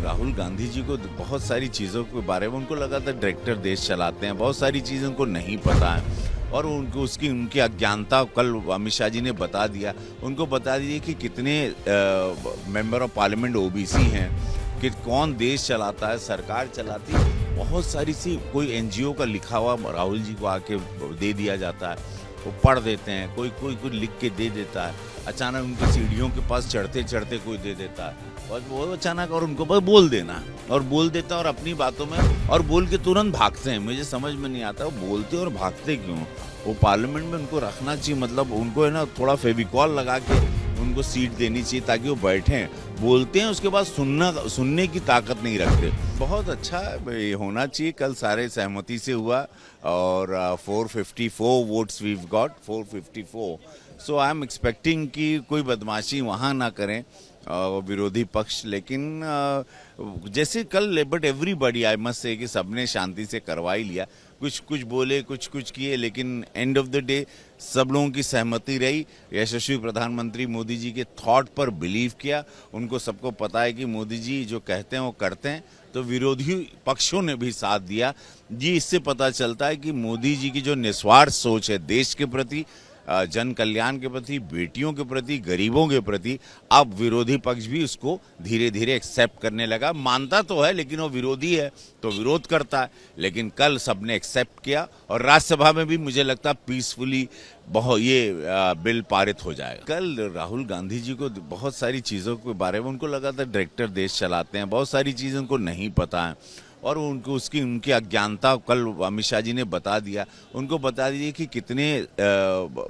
राहुल गांधी जी को बहुत सारी चीज़ों के बारे में उनको लगा था डायरेक्टर देश चलाते हैं, बहुत सारी चीज़ें उनको नहीं पता है और उनको उनकी अज्ञानता कल अमित शाह जी ने बता दिया। उनको बता दीजिए कि कितने मेंबर ऑफ पार्लियामेंट ओबीसी हैं, कि कौन देश चलाता है, सरकार चलाती है। बहुत सारी सी कोई एनजीओ का लिखा हुआ राहुल जी को आके दे दिया जाता है, वो पढ़ देते हैं, कोई लिख के दे देता है। अचानक उनकी सीढ़ियों के पास चढ़ते चढ़ते कोई दे देता है और वो अचानक और उनको बस बोल देना और बोल देता और अपनी बातों में और बोल के तुरंत भागते हैं। मुझे समझ में नहीं आता वो बोलते और भागते क्यों। वो पार्लियामेंट में उनको रखना चाहिए, मतलब उनको है ना थोड़ा फेविकॉल लगा के उनको सीट देनी चाहिए ताकि वो बैठें, बोलते हैं उसके बाद सुनने की ताकत नहीं रखते। बहुत अच्छा ये होना चाहिए। कल सारे सहमति से हुआ और 454 votes we got, 454। So I am expecting कि कोई बदमाशी वहाँ ना करें विरोधी पक्ष। लेकिन जैसे कल but everybody I must say कि सबने शांति से करवा ही लिया। कुछ बोले, कुछ किए, लेकिन एंड ऑफ द डे सब लोगों की सहमति रही। यशस्वी प्रधानमंत्री मोदी जी के थॉट पर बिलीव किया। उनको सबको पता है कि मोदी जी जो कहते हैं वो करते हैं, तो विरोधी पक्षों ने भी साथ दिया जी। इससे पता चलता है कि मोदी जी की जो निस्वार्थ सोच है देश के प्रति, जन कल्याण के प्रति, बेटियों के प्रति, गरीबों के प्रति, अब विरोधी पक्ष भी उसको धीरे धीरे एक्सेप्ट करने लगा। मानता तो है लेकिन वो विरोधी है तो विरोध करता है, लेकिन कल सबने एक्सेप्ट किया और राज्यसभा में भी मुझे लगता है पीसफुली बहुत ये बिल पारित हो जाएगा। कल राहुल गांधी जी को बहुत सारी चीज़ों के बारे में उनको लगा था डायरेक्टर देश चलाते हैं, बहुत सारी चीज़ें उनको नहीं पता है और उनकी अज्ञानता कल अमित शाह जी ने बता दिया। उनको बता दीजिए कि कितने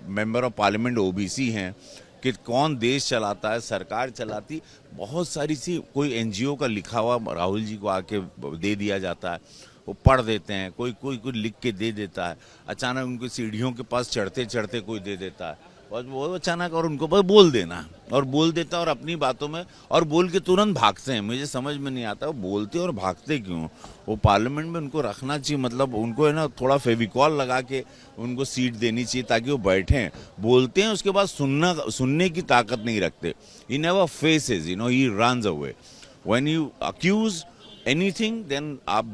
मेंबर ऑफ पार्लियामेंट ओबीसी हैं, कि कौन देश चलाता है, सरकार चलाती। बहुत सारी सी कोई एनजीओ का लिखा हुआ राहुल जी को आके दे दिया जाता है, वो पढ़ देते हैं, कोई लिख के दे देता है। अचानक उनकी सीढ़ियों के पास चढ़ते चढ़ते कोई दे देता है और वो अचानक और उनको बस बोल देना और बोल देता और अपनी बातों में और बोल के तुरंत भागते हैं। मुझे समझ में नहीं आता वो बोलते और भागते क्यों। वो पार्लियामेंट में उनको रखना चाहिए, मतलब उनको है ना थोड़ा फेविकॉल लगा के उनको सीट देनी चाहिए ताकि वो बैठें, बोलते हैं उसके बाद सुनने की ताकत नहीं रखते। He never faces, he runs away. When you accuse anything then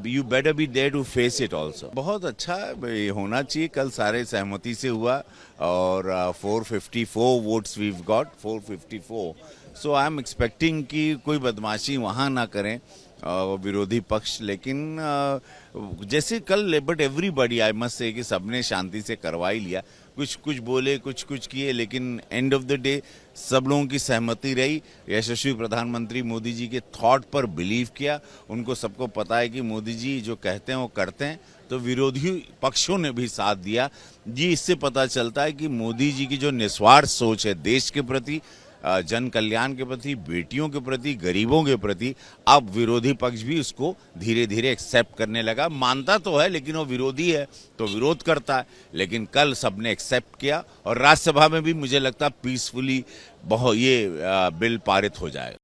you better be there to face it also। बहुत अच्छा ये होना चाहिए। कल सारे सहमति से हुआ और 454 votes we got, 454। So I am expecting कि कोई बदमाशी वहाँ ना करें विरोधी पक्ष। लेकिन जैसे कल but everybody I must say कि सबने शांति से करवा ही लिया। कुछ बोले, कुछ किए, लेकिन एंड ऑफ द डे सब लोगों की सहमति रही। यशस्वी प्रधानमंत्री मोदी जी के थॉट पर बिलीव किया। उनको सबको पता है कि मोदी जी जो कहते हैं वो करते हैं, तो विरोधी पक्षों ने भी साथ दिया जी। इससे पता चलता है कि मोदी जी की जो निस्वार्थ सोच है देश के प्रति, जन कल्याण के प्रति, बेटियों के प्रति, गरीबों के प्रति, अब विरोधी पक्ष भी उसको धीरे धीरे एक्सेप्ट करने लगा। मानता तो है लेकिन वो विरोधी है तो विरोध करता है, लेकिन कल सबने एक्सेप्ट किया और राज्यसभा में भी मुझे लगता है पीसफुली बहुत ये बिल पारित हो जाएगा।